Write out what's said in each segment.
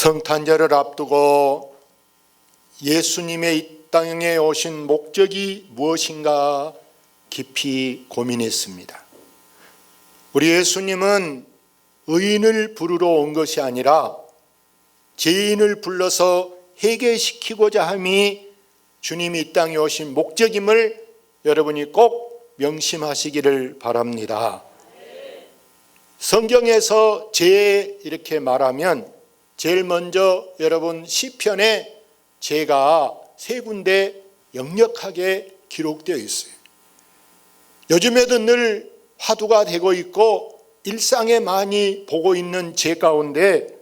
성탄절을 앞두고 예수님의 이 땅에 오신 목적이 무엇인가 깊이 고민했습니다. 우리 예수님은 의인을 부르러 온 것이 아니라 죄인을 불러서 회개시키고자 함이 주님이 이 땅에 오신 목적임을 여러분이 꼭 명심하시기를 바랍니다. 성경에서 죄 이렇게 말하면 제일 먼저 여러분 시편에 죄가 세 군데 역력하게 기록되어 있어요. 요즘에도 늘 화두가 되고 있고 일상에 많이 보고 있는 죄 가운데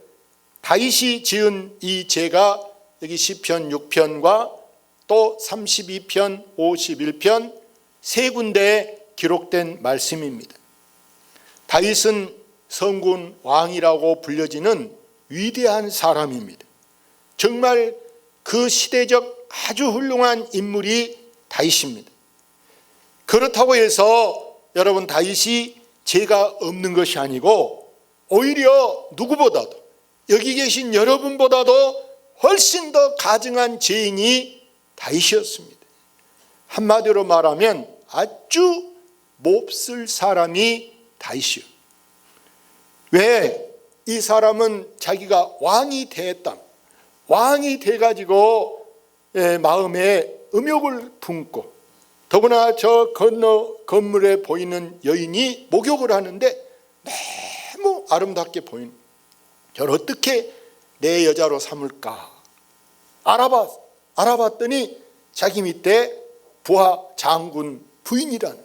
다윗이 지은 이 죄가 여기 시편 6편과 또 32편, 51편 세 군데에 기록된 말씀입니다. 다윗은 성군 왕이라고 불려지는 위대한 사람입니다. 정말 그 시대적 아주 훌륭한 인물이 다윗입니다. 그렇다고 해서 여러분 다윗이 죄가 없는 것이 아니고 오히려 누구보다도 여기 계신 여러분보다도 훨씬 더 가증한 죄인이 다윗이었습니다. 한마디로 말하면 아주 몹쓸 사람이 다윗이요. 왜? 이 사람은 자기가 왕이 됐다. 왕이 돼가지고 마음에 음욕을 품고 더구나 저 건너 건물에 보이는 여인이 목욕을 하는데 너무 아름답게 보이는 저를 어떻게 내 여자로 삼을까 알아봤더니 자기 밑에 부하 장군 부인이라는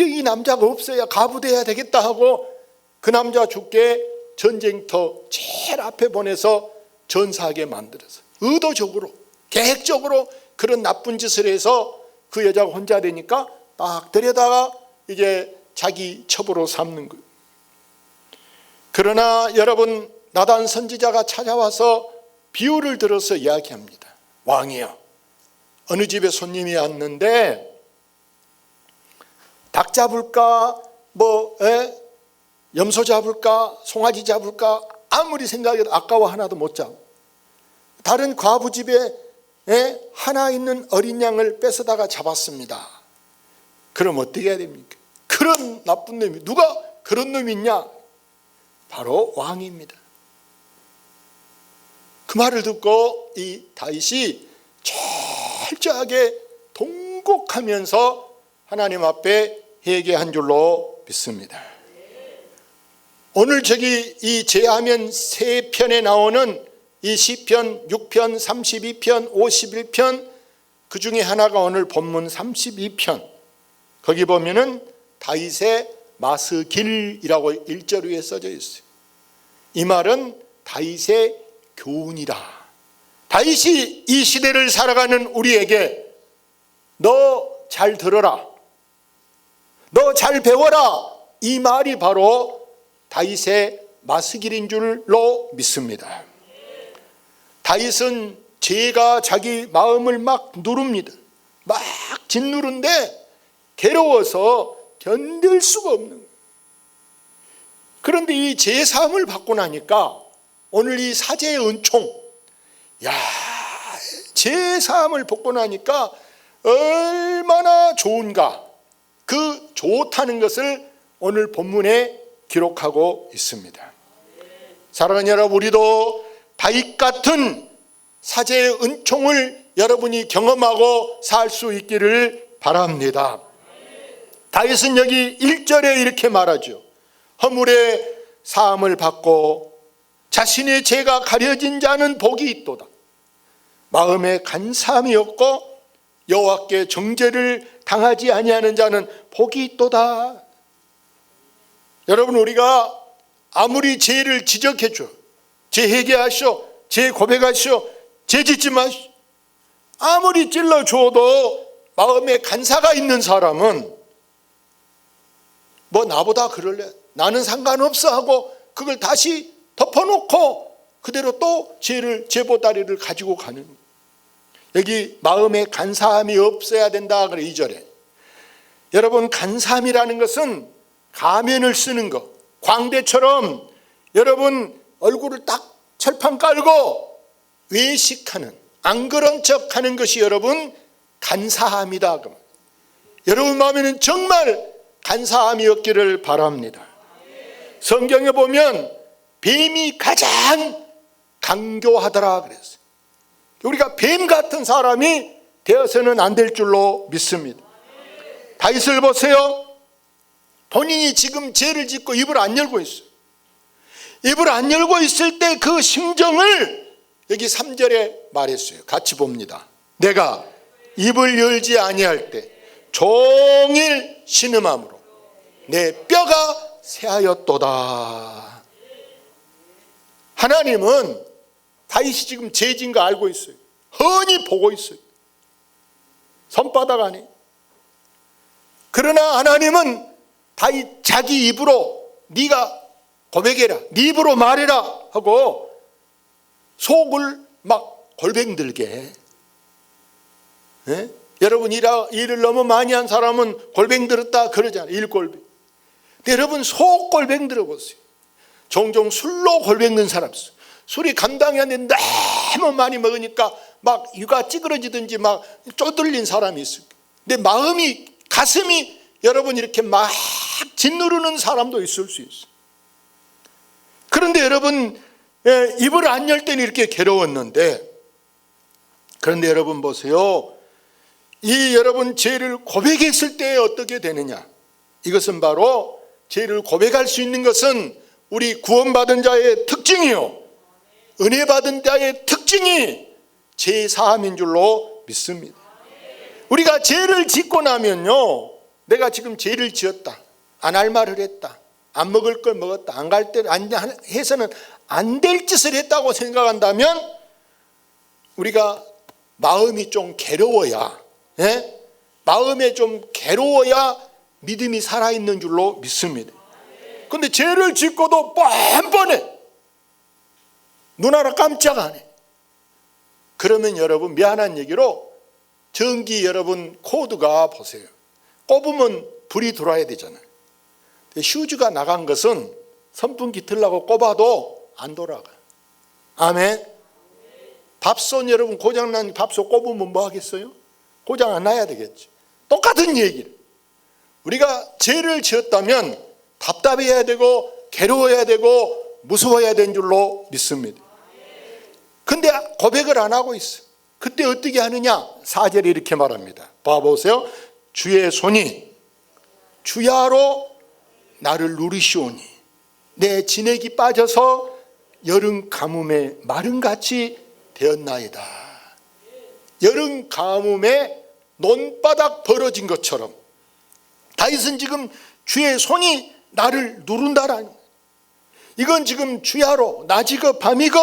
이 남자가 없어야 가부돼야 되겠다 하고 그 남자 죽게 전쟁터 제일 앞에 보내서 전사하게 만들어서 의도적으로 계획적으로 그런 나쁜 짓을 해서 그 여자가 혼자 되니까 딱 들여다가 이제 자기 첩으로 삼는 거예요. 그러나 여러분 나단 선지자가 찾아와서 비유를 들어서 이야기합니다. 왕이여, 어느 집에 손님이 왔는데 닭 잡을까 염소 잡을까 송아지 잡을까 아무리 생각해도 아까워 하나도 못 잡고 다른 과부 집에 하나 있는 어린 양을 뺏어다가 잡았습니다. 그럼 어떻게 해야 됩니까? 그런 나쁜 놈이 누가 그런 놈이 있냐? 바로 왕입니다. 그 말을 듣고 이 다윗이 철저하게 통곡하면서 하나님 앞에 회개한 줄로 믿습니다. 오늘 이 제하면 세 편에 나오는 이 시편 6편, 32편, 51편 그 중에 하나가 오늘 본문 32편 거기 보면은 다윗의 마스길이라고 1절 위에 써져 있어요. 이 말은 다윗의 교훈이다. 다윗이 이 시대를 살아가는 우리에게 너 잘 들어라, 너 잘 배워라, 이 말이 바로 다윗의 마스길인 줄로 믿습니다. 다윗은 죄가 자기 마음을 막 누릅니다. 막 짓누른데 괴로워서 견딜 수가 없는 거예요. 그런데 이 죄 사함을 받고 나니까 오늘 이 사제의 은총, 죄 사함을 받고 나니까 얼마나 좋은가, 그 좋다는 것을 오늘 본문에 기록하고 있습니다. 사랑하는 여러분, 우리도 다윗 같은 사제의 은총을 여러분이 경험하고 살 수 있기를 바랍니다. 다윗은 여기 1절에 이렇게 말하죠. 허물의 사함을 받고 자신의 죄가 가려진 자는 복이 있도다. 마음에 간사함이 없고 여호와께 정죄를 당하지 아니하는 자는 복이 있도다. 여러분, 우리가 아무리 죄를 지적해줘, 죄 회개하시오, 죄 고백하시오, 죄 짓지 마시오, 아무리 찔러줘도 마음에 간사가 있는 사람은 나보다 그럴래, 나는 상관없어 하고 그걸 다시 덮어놓고 그대로 또 죄보다리를 가지고 가는 거예요. 여기 마음에 간사함이 없어야 된다 그래 2절에. 여러분, 간사함이라는 것은 가면을 쓰는 거, 광대처럼 여러분 얼굴을 딱 철판 깔고 외식하는, 안 그런 척하는 것이 여러분 간사함이다. 여러분 마음에는 정말 간사함이 없기를 바랍니다. 성경에 보면 뱀이 가장 강교하더라 그랬어요. 우리가 뱀 같은 사람이 되어서는 안 될 줄로 믿습니다. 다윗을 보세요. 본인이 지금 죄를 짓고 입을 안 열고 있어요. 입을 안 열고 있을 때 그 심정을 여기 3절에 말했어요. 같이 봅니다. 내가 입을 열지 아니할 때 종일 신음함으로 내 뼈가 새하였도다. 하나님은 다윗이 지금 죄진 거 알고 있어요. 훤히 보고 있어요. 손바닥 안에. 그러나 하나님은 다윗 자기 입으로 네가 고백해라, 네 입으로 말해라 하고 속을 막 골뱅들게. 예? 여러분 일을 너무 많이 한 사람은 골뱅들었다 그러잖아요. 일골뱅. 근데 여러분 속 골뱅들어 보세요. 종종 술로 골뱅는 사람 있어요. 술이 감당이 안 되는데 너무 많이 먹으니까 막 유가 찌그러지든지 막 쪼들린 사람이 있어요. 근데 마음이, 가슴이 여러분 이렇게 막 짓누르는 사람도 있을 수 있어요. 그런데 여러분 입을 안 열 때는 이렇게 괴로웠는데, 그런데 여러분 보세요. 이 여러분 죄를 고백했을 때 어떻게 되느냐? 이것은 바로 죄를 고백할 수 있는 것은 우리 구원받은 자의 특징이요, 은혜 받은 자의 특징이 죄 사함인 줄로 믿습니다. 우리가 죄를 짓고 나면요, 내가 지금 죄를 지었다, 안 할 말을 했다, 안 먹을 걸 먹었다, 안 갈 때 안 해서는 안 될 짓을 했다고 생각한다면 우리가 마음이 좀 괴로워야, 마음에 좀 괴로워야 믿음이 살아있는 줄로 믿습니다. 그런데 죄를 짓고도 뻔뻔해, 눈 하나 깜짝 안 해. 그러면 여러분 미안한 얘기로 전기 여러분 코드가 보세요. 꼽으면 불이 들어와야 되잖아요. 휴즈가 나간 것은 선풍기 틀라고 꼽아도 안 돌아가요. 아멘. 밥솥 여러분 고장난 밥솥 꼽으면 뭐 하겠어요? 고장 안 나야 되겠지. 똑같은 얘기를, 우리가 죄를 지었다면 답답해야 되고 괴로워야 되고 무서워야 되는 줄로 믿습니다. 근데 고백을 안 하고 있어. 그때 어떻게 하느냐? 4절에 이렇게 말합니다. 봐보세요. 주의 손이 주야로 나를 누르시오니 내 진액이 빠져서 여름 가뭄에 마른같이 되었나이다. 여름 가뭄에 논바닥 벌어진 것처럼 다윗은 지금 주의 손이 나를 누른다라는 거예요. 이건 지금 주야로 낮이고 밤이고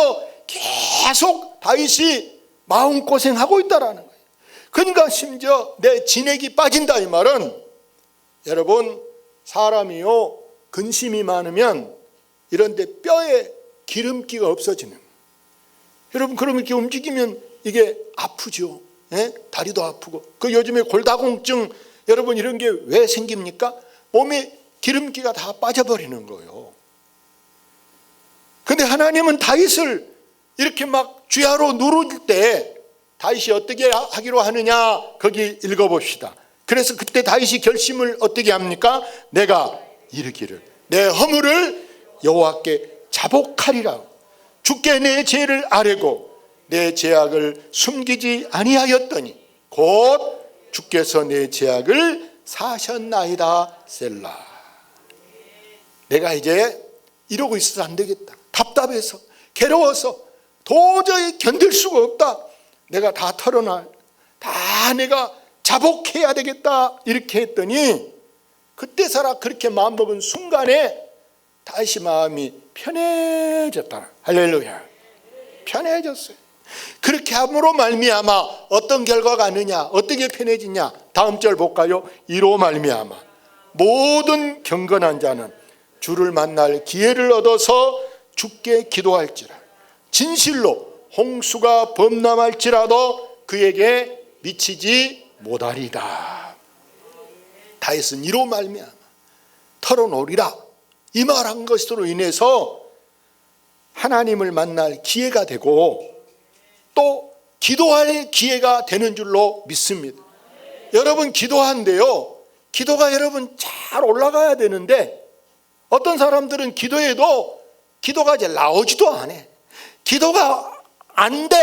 계속 다윗이 마음고생하고 있다라는 거예요. 그러니까 심지어 내 진액이 빠진다 이 말은, 여러분 사람이요 근심이 많으면 이런데 뼈에 기름기가 없어지는 거예요. 여러분 그럼 이렇게 움직이면 이게 아프죠. 다리도 아프고. 그 요즘에 골다공증 여러분 이런 게 왜 생깁니까? 몸에 기름기가 다 빠져버리는 거예요. 근데 하나님은 다윗을 이렇게 막 주야로 누를 때 다윗이 어떻게 하기로 하느냐, 거기 읽어봅시다. 그래서 그때 다윗이 결심을 어떻게 합니까? 내가 이르기를 내 허물을 여호와께 자복하리라. 주께 내 죄를 아뢰고 내 죄악을 숨기지 아니하였더니 곧 주께서 내 죄악을 사셨나이다. 셀라. 내가 이제 이러고 있어서 안 되겠다. 답답해서 괴로워서 도저히 견딜 수가 없다. 내가 다 털어놔, 다 내가 자복해야 되겠다. 이렇게 했더니 그때 살아 그렇게 마음먹은 순간에 다시 마음이 편해졌다. 할렐루야. 편해졌어요. 그렇게 함으로 말미암아 어떤 결과가 느냐, 어떻게 편해지냐? 다음 절 볼까요? 이로 말미암아 모든 경건한 자는 주를 만날 기회를 얻어서 주께 기도할지라. 진실로 홍수가 범람할지라도 그에게 미치지 못하리라. 다윗은 이로 말미암아 털어놓으리라 이 말한 것으로 인해서 하나님을 만날 기회가 되고 또 기도할 기회가 되는 줄로 믿습니다. 여러분 기도하는데요, 기도가 여러분 잘 올라가야 되는데 어떤 사람들은 기도해도 기도가 이제 나오지도 않아. 기도가 안 돼.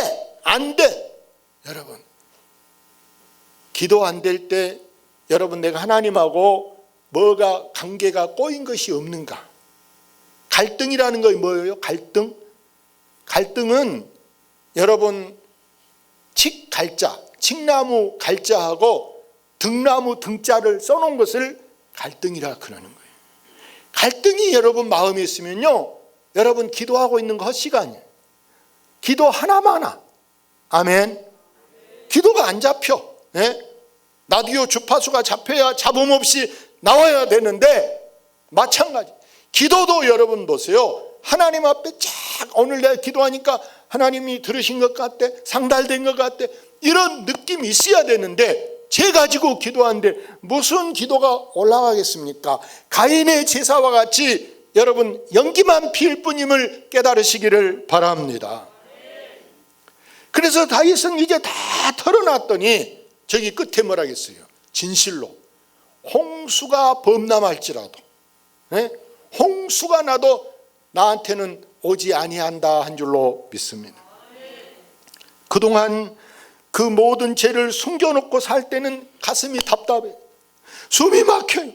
여러분 기도 안 될 때 여러분 내가 하나님하고 뭐가 관계가 꼬인 것이 없는가? 갈등이라는 거 뭐예요? 갈등은 여러분 칡갈자, 칡나무 갈자하고 등나무 등자를 써놓은 것을 갈등이라 그러는 거예요. 갈등이 여러분 마음에 있으면요, 여러분 기도하고 있는 거 헛시간이에요. 기도 하나마나. 아멘. 기도가 안 잡혀. 라디오 주파수가 잡혀야 잡음 없이 나와야 되는데 마찬가지. 기도도 여러분 보세요. 하나님 앞에 쫙 오늘 내가 기도하니까 하나님이 들으신 것 같아, 상달된 것 같아, 이런 느낌이 있어야 되는데 죄 가지고 기도하는데 무슨 기도가 올라가겠습니까? 가인의 제사와 같이 여러분 연기만 피울 뿐임을 깨달으시기를 바랍니다. 그래서 다윗은 이제 다 털어놨더니 저기 끝에 뭐라 했어요? 진실로 홍수가 범람할지라도, 홍수가 나도 나한테는 오지 아니한다 한 줄로 믿습니다. 그동안 그 모든 죄를 숨겨놓고 살 때는 가슴이 답답해, 숨이 막혀요,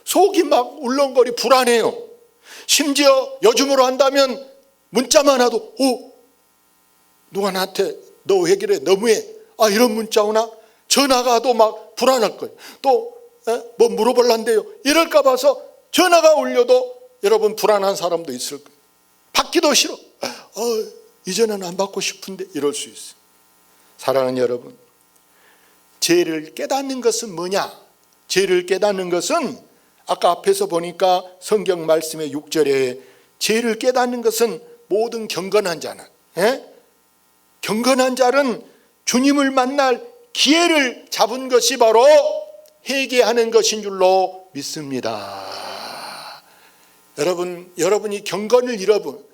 속이 막 울렁거리 불안해요. 심지어 요즘으로 한다면 문자만 와도 누가 나한테 너 왜 그래, 너무해, 이런 문자 오나? 전화가 와도 막 불안할 거예요. 또 뭐 물어볼란데요, 이럴까 봐서 전화가 울려도 여러분 불안한 사람도 있을 거예요. 받기도 싫어, 이제는 안 받고 싶은데 이럴 수 있어요. 사랑하는 여러분, 죄를 깨닫는 것은 뭐냐? 죄를 깨닫는 것은 아까 앞에서 보니까 성경 말씀의 6절에 죄를 깨닫는 것은 모든 경건한 자는, 경건한 자는 주님을 만날 기회를 잡은 것이 바로 회개하는 것인 줄로 믿습니다. 여러분이 경건을 잃어본,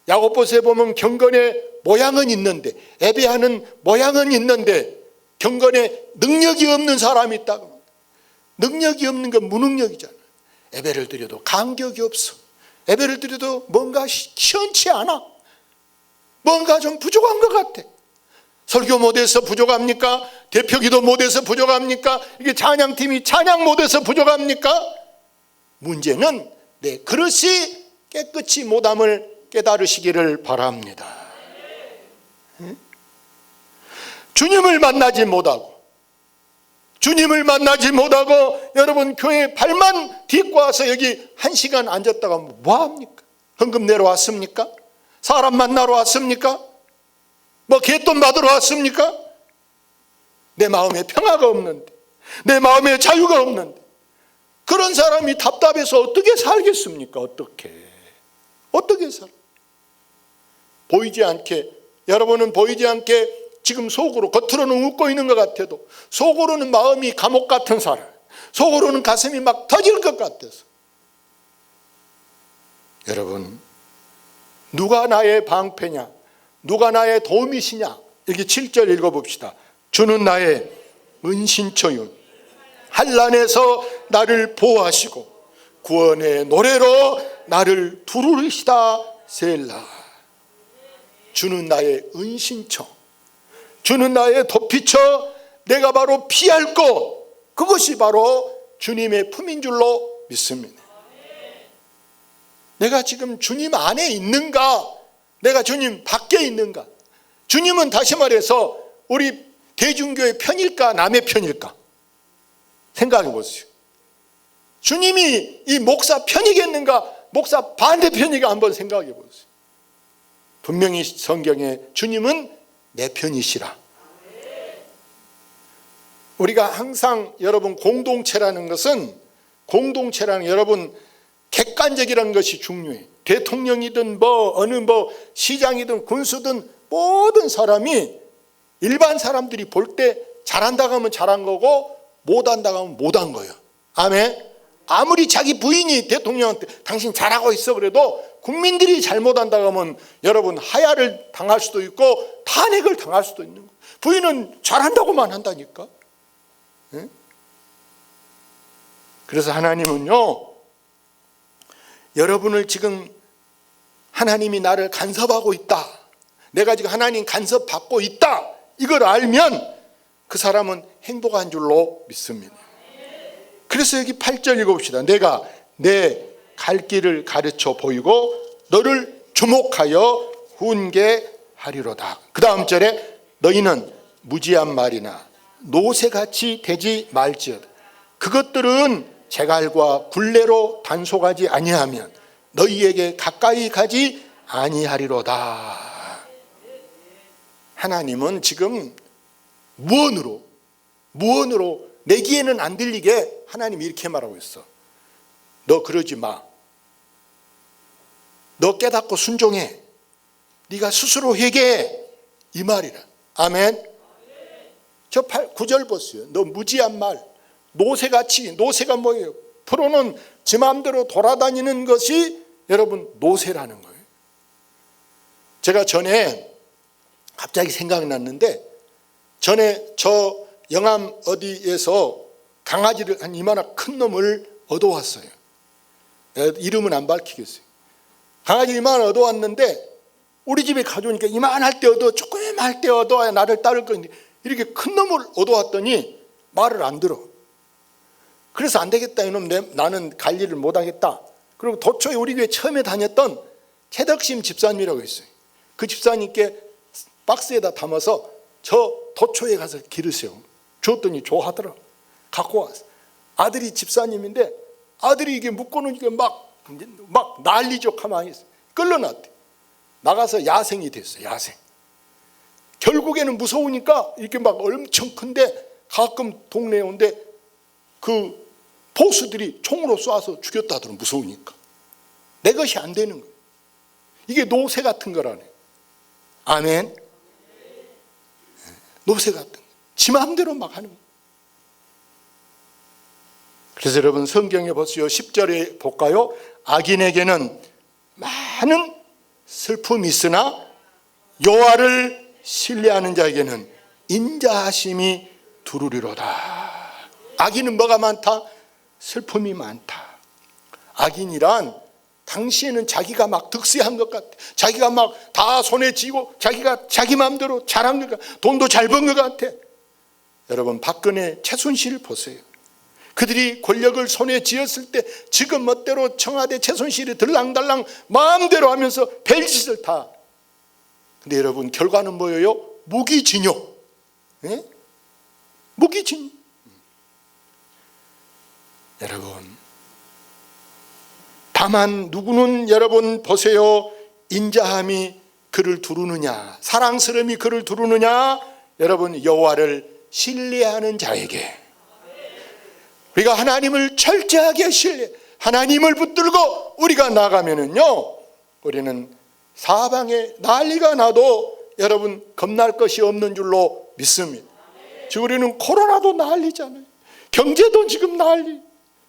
야고보서에 보면 경건의 모양은 있는데, 예배하는 모양은 있는데 경건의 능력이 없는 사람이 있다고. 능력이 없는 건 무능력이잖아요. 예배를 드려도 감격이 없어. 예배를 드려도 뭔가 시원치 않아. 뭔가 좀 부족한 것 같아. 설교 못해서 부족합니까? 대표기도 못해서 부족합니까? 이게 찬양팀이 찬양 못해서 부족합니까? 문제는 내 그릇이 깨끗이 못함을 깨달으시기를 바랍니다. 주님을 만나지 못하고 여러분 교회 발만 딛고 와서 여기 1시간 앉았다가 뭐합니까? 헌금 내러 왔습니까? 사람 만나러 왔습니까? 뭐 개돈 받으러 왔습니까? 내 마음에 평화가 없는데, 내 마음에 자유가 없는데 그런 사람이 답답해서 어떻게 살겠습니까? 어떻게 살아? 보이지 않게, 여러분은 보이지 않게 지금 속으로, 겉으로는 웃고 있는 것 같아도 속으로는 마음이 감옥 같은 사람, 속으로는 가슴이 막 터질 것 같아서. 여러분, 누가 나의 방패냐, 누가 나의 도움이시냐, 여기 7절 읽어봅시다. 주는 나의 은신처요, 환난에서 나를 보호하시고 구원의 노래로 나를 두루르시다 셀라. 주는 나의 은신처, 주는 나의 도피처, 내가 바로 피할 곳, 그것이 바로 주님의 품인 줄로 믿습니다. 내가 지금 주님 안에 있는가, 내가 주님 밖에 있는가? 주님은 다시 말해서 우리 대중교회 편일까, 남의 편일까? 생각해 보세요. 주님이 이 목사 편이겠는가, 목사 반대편이가 한번 생각해 보세요. 분명히 성경에 주님은 내 편이시라. 우리가 항상 여러분 공동체라는 여러분 객관적이라는 것이 중요해요. 대통령이든 어느 시장이든 군수든 모든 사람이 일반 사람들이 볼 때 잘한다고 하면 잘한 거고 못한다고 하면 못한 거예요. 아멘. 아무리 자기 부인이 대통령한테 당신 잘하고 있어 그래도 국민들이 잘못한다고 하면 여러분 하야를 당할 수도 있고 탄핵을 당할 수도 있는 거예요. 부인은 잘한다고만 한다니까. 네? 그래서 하나님은요, 여러분을 지금 하나님이 나를 간섭하고 있다, 내가 지금 하나님 간섭받고 있다, 이걸 알면 그 사람은 행복한 줄로 믿습니다. 그래서 여기 8절 읽어봅시다. 내가 내 갈 길을 가르쳐 보이고 너를 주목하여 훈계하리로다. 그 다음 절에 너희는 무지한 말이나 노새같이 되지 말지어다. 그것들은 재갈과 굴레로 단속하지 아니하면 너희에게 가까이 가지 아니하리로다. 하나님은 지금 무언으로 내기에는 안 들리게 하나님이 이렇게 말하고 있어. 너 그러지 마. 너 깨닫고 순종해. 네가 스스로 회개해. 이 말이라. 아멘. 저 9절 보세요. 너 무지한 말, 노새같이. 노새가 뭐예요? 프로는 지 마음대로 돌아다니는 것이 여러분 노새라는 거예요. 제가 전에 갑자기 생각이 났는데, 전에 저 영암 어디에서 강아지를 한 이만한 큰 놈을 얻어왔어요. 이름은 안 밝히겠어요. 강아지 이만한 얻어왔는데 우리 집에 가져오니까 이만할 때 얻어, 조그만할 때 얻어야 나를 따를 건데 이렇게 큰 놈을 얻어왔더니 말을 안 들어. 그래서 안 되겠다, 이놈 나는 갈 일을 못 하겠다. 그리고 도초에 우리 교회 처음에 다녔던 최덕심 집사님이라고 있어요. 그 집사님께 박스에다 담아서 저 도초에 가서 기르세요. 줬더니 좋아하더라. 갖고 왔어. 아들이 집사님인데 아들이 이게 묶어놓으니까 막 난리죠. 가만히 있어. 끌려놨대. 나가서 야생이 됐어. 야생. 결국에는 무서우니까 이렇게 막 엄청 큰데 가끔 동네에 온데 그 보수들이 총으로 쏴서 죽였다더라. 무서우니까. 내 것이 안 되는 거예요. 이게 노새 같은 거라네. 아멘. 노새 같은 거. 지 마음대로 막 하는 거예요. 그래서 여러분 성경에 보세요. 10절에 볼까요? 악인에게는 많은 슬픔이 있으나 여호와를 신뢰하는 자에게는 인자하심이 두루리로다. 악인은 뭐가 많다? 슬픔이 많다. 악인이란 당시에는 자기가 막 득세한 것 같아. 자기가 막 다 손에 쥐고 자기가 자기 마음대로 잘한 것 같아. 돈도 잘 번 것 같아. 여러분 박근혜, 최순실을 보세요. 그들이 권력을 손에 쥐었을 때 지금 멋대로 청와대 최순실이 들랑달랑 마음대로 하면서 별짓을 다. 근데 여러분 결과는 뭐예요? 무기징역. 예? 무기징역. 여러분 다만 누구는 여러분 보세요. 인자함이 그를 두르느냐, 사랑스러움이 그를 두르느냐. 여러분 여호와를 신뢰하는 자에게, 우리가 하나님을 철저하게 신뢰, 하나님을 붙들고 우리가 나가면은요, 우리는 사방에 난리가 나도 여러분 겁날 것이 없는 줄로 믿습니다. 지금 우리는 코로나도 난리잖아요. 경제도 지금 난리,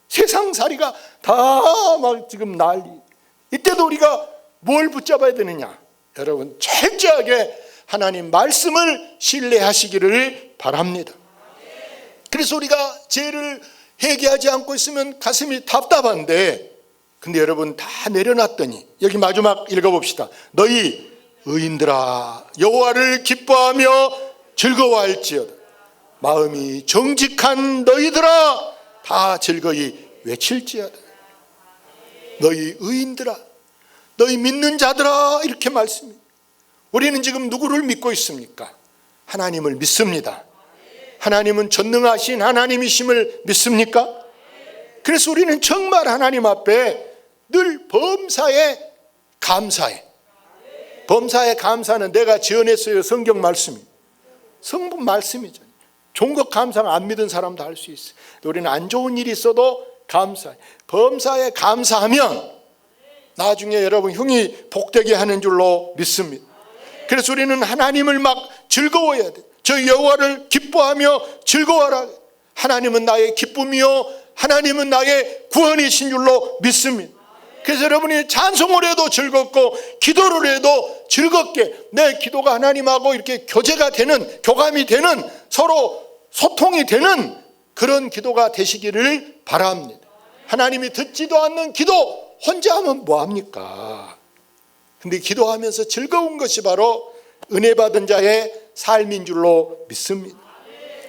세상살이가 다 막 지금 난리. 이때도 우리가 뭘 붙잡아야 되느냐? 여러분 철저하게 하나님 말씀을 신뢰하시기를 바랍니다. 그래서 우리가 죄를 회개하지 않고 있으면 가슴이 답답한데, 근데 여러분 다 내려놨더니 여기 마지막 읽어봅시다. 너희 의인들아 여호와를 기뻐하며 즐거워할지어다. 마음이 정직한 너희들아 다 즐거이 외칠지어다. 너희 의인들아, 너희 믿는 자들아, 이렇게 말씀입니다. 우리는 지금 누구를 믿고 있습니까? 하나님을 믿습니다. 하나님은 전능하신 하나님이심을 믿습니까? 그래서 우리는 정말 하나님 앞에 늘 범사에 감사해. 범사에 감사는 내가 지어냈어요. 성경 말씀입니다. 성분 말씀이죠. 좋은 것 감사는 안 믿은 사람도 할 수 있어요. 우리는 안 좋은 일이 있어도 감사해. 범사에 감사하면 나중에 여러분 흉이 복되게 하는 줄로 믿습니다. 그래서 우리는 하나님을 막 즐거워해야 돼. 저 여호와를 기뻐하며 즐거워하라. 하나님은 나의 기쁨이요 하나님은 나의 구원이신 줄로 믿습니다. 그래서 여러분이 찬송을 해도 즐겁고 기도를 해도 즐겁게 내 기도가 하나님하고 이렇게 교제가 되는, 교감이 되는, 서로 소통이 되는 그런 기도가 되시기를 바랍니다. 하나님이 듣지도 않는 기도 혼자 하면 뭐합니까? 근데 기도하면서 즐거운 것이 바로 은혜 받은 자의 삶인 줄로 믿습니다.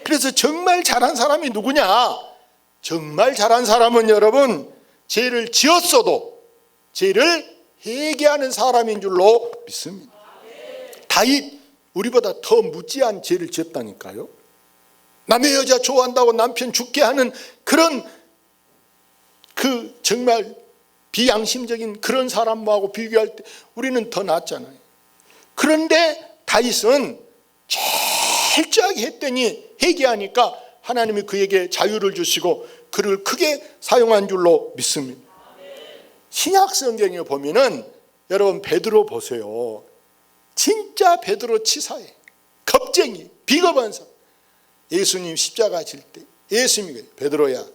그래서 정말 잘한 사람이 누구냐? 정말 잘한 사람은 여러분, 죄를 지었어도 죄를 회개하는 사람인 줄로 믿습니다. 다윗 우리보다 더 무지한 죄를 지었다니까요. 남의 여자 좋아한다고 남편 죽게 하는 그런 정말 비양심적인 그런 사람하고 비교할 때 우리는 더 낫잖아요. 그런데 다윗은 철저하게 했더니 회개하니까 하나님이 그에게 자유를 주시고 그를 크게 사용한 줄로 믿습니다. 신약 성경에 보면은 여러분 베드로 보세요. 진짜 베드로 치사해, 겁쟁이, 비겁한 사람. 예수님 십자가 질 때 예수님이 베드로야,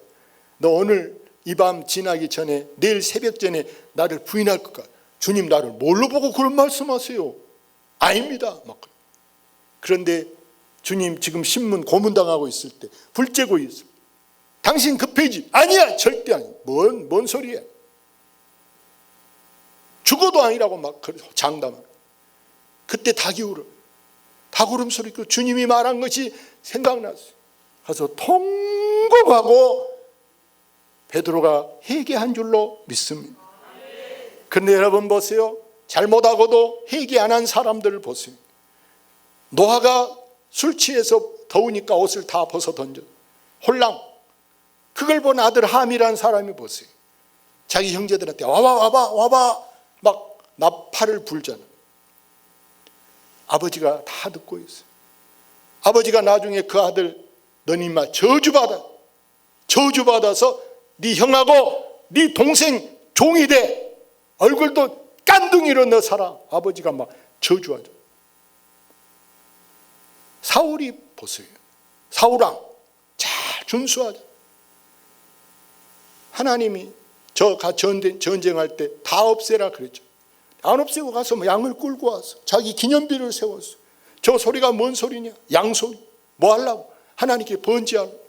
너 오늘 이 밤 지나기 전에 내일 새벽 전에 나를 부인할 것 같아. 주님 나를 뭘로 보고 그런 말씀하세요? 아닙니다. 막. 그런데 주님 지금 신문 고문당하고 있을 때, 불 쬐고 있을 때, 당신 급해지. 아니야, 절대 아니야. 뭔 소리야? 죽어도 아니라고 막 장담하는. 그때 닭이 울어. 닭 울음소리 그 주님이 말한 것이 생각났어요. 가서 통곡하고 베드로가 회개한 줄로 믿습니다. 그런데 여러분 보세요. 잘못하고도 회개 안 한 사람들을 보세요. 노아가 술 취해서 더우니까 옷을 다 벗어 던져. 홀랑. 그걸 본 아들 함이라는 사람이 보세요. 자기 형제들한테 와봐 막 나팔을 불잖아. 아버지가 다 듣고 있어요. 아버지가 나중에 그 아들 너는 인마 저주받아서 네 형하고 네 동생 종이 돼. 얼굴도 깐둥이로 너 살아. 아버지가 막 저주하죠. 사울이 보세요. 사울왕 잘 준수하죠. 하나님이 저가 전쟁할 때 다 없애라 그랬죠. 안 없애고 가서 뭐 양을 끌고 와서 자기 기념비를 세웠어. 저 소리가 뭔 소리냐? 양소리. 뭐 하려고? 하나님께 번제하고.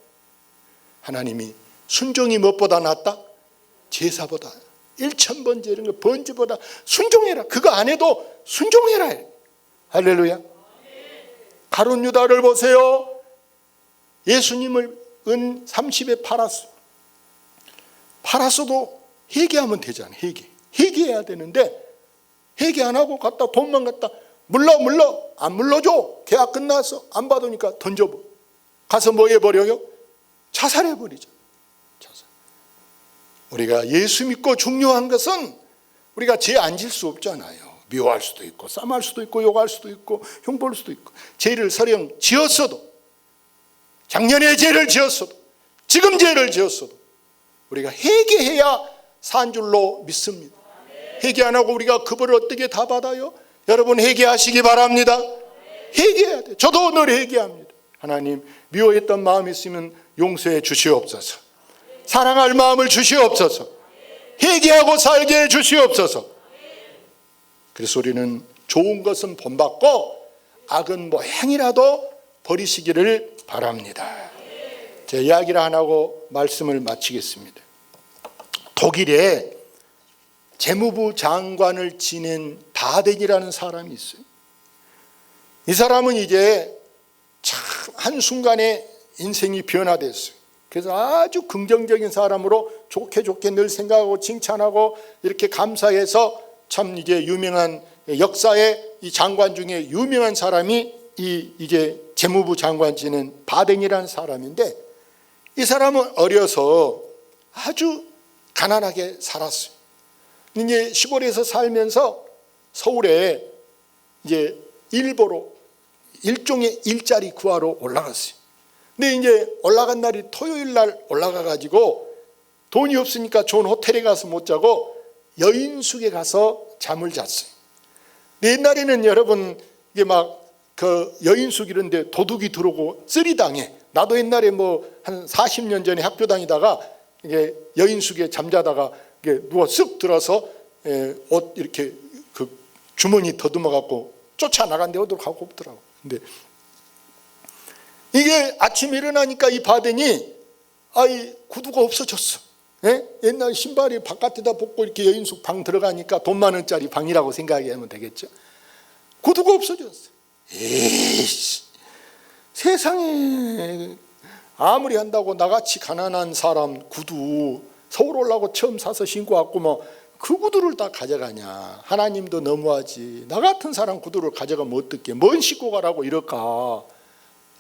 하나님이 순종이 무엇보다 낫다? 제사보다 1000번제 이런 거 번제보다 순종해라. 그거 안 해도 순종해라. 할렐루야. 가룟 유다를 보세요. 예수님을 은 30에 팔았어도 회개하면 되잖아요. 회개해야 되는데 회개 안 하고 갔다 돈만 갖다 물러 안 물러줘. 계약 끝났어. 안 받으니까 던져버려. 가서 뭐 해버려요? 자살해버리죠. 자살. 우리가 예수 믿고 중요한 것은 우리가 죄 안 질 수 없잖아요. 미워할 수도 있고 싸움할 수도 있고 욕할 수도 있고 흉볼 수도 있고 죄를 설령 지었어도 작년에 죄를 지었어도 지금 죄를 지었어도 우리가 회개해야 산 줄로 믿습니다. 회개 안 하고 우리가 그 벌을 어떻게 다 받아요? 여러분 회개하시기 바랍니다. 회개해야 돼. 저도 늘 회개합니다. 하나님 미워했던 마음이 있으면 용서해 주시옵소서. 사랑할 마음을 주시옵소서. 회개하고 살게 해 주시옵소서. 그래서 우리는 좋은 것은 본받고 악은 뭐 행이라도 버리시기를 바랍니다. 제 이야기를 안 하고 말씀을 마치겠습니다. 독일에 재무부 장관을 지낸 바덴이라는 사람이 있어요. 이 사람은 이제 참 한순간에 인생이 변화됐어요. 그래서 아주 긍정적인 사람으로 좋게 늘 생각하고 칭찬하고 이렇게 감사해서 참 이제 유명한 역사의 이 장관 중에 유명한 사람이 이제 재무부 장관 지낸 바덴이라는 사람인데 이 사람은 어려서 아주 가난하게 살았어요. 이제 시골에서 살면서 서울에 이제 일보로 일종의 일자리 구하러 올라갔어요. 근데 이제 올라간 날이 토요일 날 올라가가지고 돈이 없으니까 좋은 호텔에 가서 못 자고 여인숙에 가서 잠을 잤어요. 근데 옛날에는 여러분 이게 막 그 여인숙 이런데 도둑이 들어오고 쓰리당해. 나도 옛날에 뭐 한 40년 전에 학교 다니다가 이게 여인숙에 잠자다가 이게 누가 쓱 들어서 옷 이렇게 그 주머니 더듬어 갖고 쫓아나간데 어디로 가고 없더라고. 근데 이게 아침에 일어나니까 이 바더니 아이 구두가 없어졌어. 옛날 신발이 바깥에다 벗고 이렇게 여인숙 방 들어가니까 돈 많은짜리 방이라고 생각하면 되겠죠. 구두가 없어졌어. 에이씨, 세상에 아무리 한다고 나같이 가난한 사람 구두 서울 올라고 처음 사서 신고 왔고 뭐 그 구두를 다 가져가냐. 하나님도 너무하지. 나 같은 사람 구두를 가져가면 어떡해. 뭔 신고 가라고 이럴까.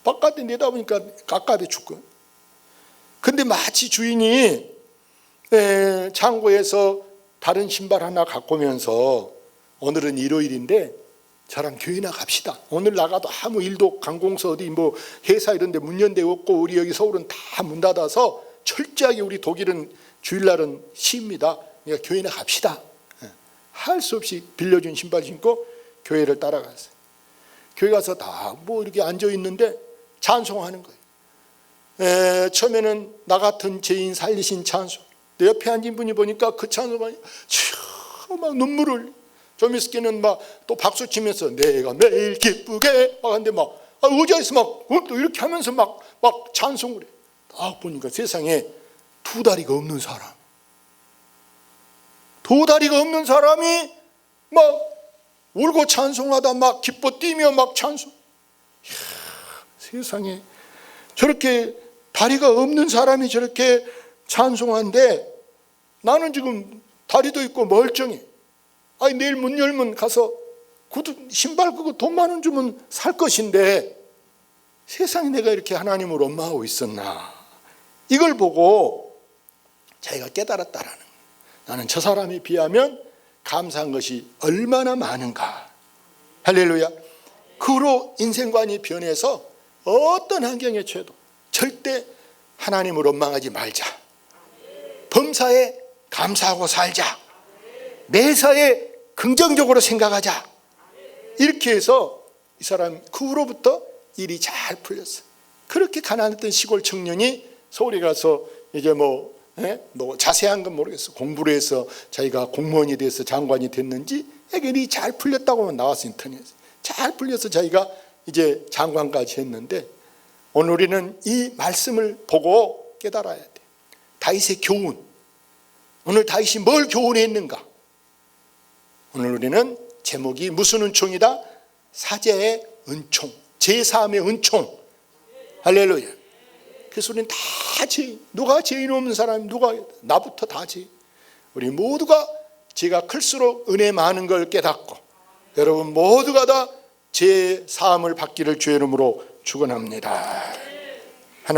바깥에 내다보니까 깝깝해 죽고. 근데 마치 주인이 창고에서 다른 신발 하나 갖고 오면서 오늘은 일요일인데 저랑 교회나 갑시다. 오늘 나가도 아무 일도 관공서 어디 뭐 회사 이런 데 문 연 데 없고 우리 여기 서울은 다 문 닫아서 철저하게 우리 독일은 주일날은 쉽니다. 그러니까 교회나 갑시다. 할 수 없이 빌려준 신발 신고 교회를 따라갔어요. 교회 가서 다 뭐 이렇게 앉아 있는데 찬송하는 거예요. 처음에는 나 같은 죄인 살리신 찬송. 내 옆에 앉은 분이 보니까 그 찬송이 막 눈물을 좀 있을게는 막 또 박수 치면서 내가 매일 기쁘게 막 하는데 막 의자에서 막 또 이렇게 하면서 막 찬송을 해. 딱 보니까 세상에 두 다리가 없는 사람, 두 다리가 없는 사람이 막 울고 찬송하다 막 기뻐 뛰며 막 찬송. 이야, 세상에 저렇게 다리가 없는 사람이 저렇게 찬송한데 나는 지금 다리도 있고 멀쩡해. 아니 내일 문 열면 가서 구두 신발 그거 돈 만 원 주면 살 것인데 세상에 내가 이렇게 하나님을 원망하고 있었나. 이걸 보고 자기가 깨달았다라는 거예요. 나는 저 사람에 비하면 감사한 것이 얼마나 많은가. 할렐루야. 그 후로 인생관이 변해서 어떤 환경에 처해도 절대 하나님을 원망하지 말자. 범사에 감사하고 살자. 매사에 긍정적으로 생각하자. 이렇게 해서 이 사람 그 후로부터 일이 잘 풀렸어요. 그렇게 가난했던 시골 청년이 서울에 가서 이제 뭐 자세한 건 모르겠어. 공부를 해서 자기가 공무원이 돼서 장관이 됐는지 해결이 잘 풀렸다고 나왔어. 인터넷에 잘 풀려서 자기가 이제 장관까지 했는데 오늘 우리는 이 말씀을 보고 깨달아야 돼. 다윗의 교훈. 오늘 다윗이 뭘 교훈했는가? 오늘 우리는 제목이 무슨 은총이다? 사제의 은총, 제사함의 은총. 할렐루야. 그래서 우리는 다 죄인. 누가 죄인 없는 사람이 누가? 나부터 다 죄인. 우리 모두가 죄가 클수록 은혜 많은 걸 깨닫고 여러분 모두가 다 죄 사함을 받기를 주의 이름으로 축원합니다.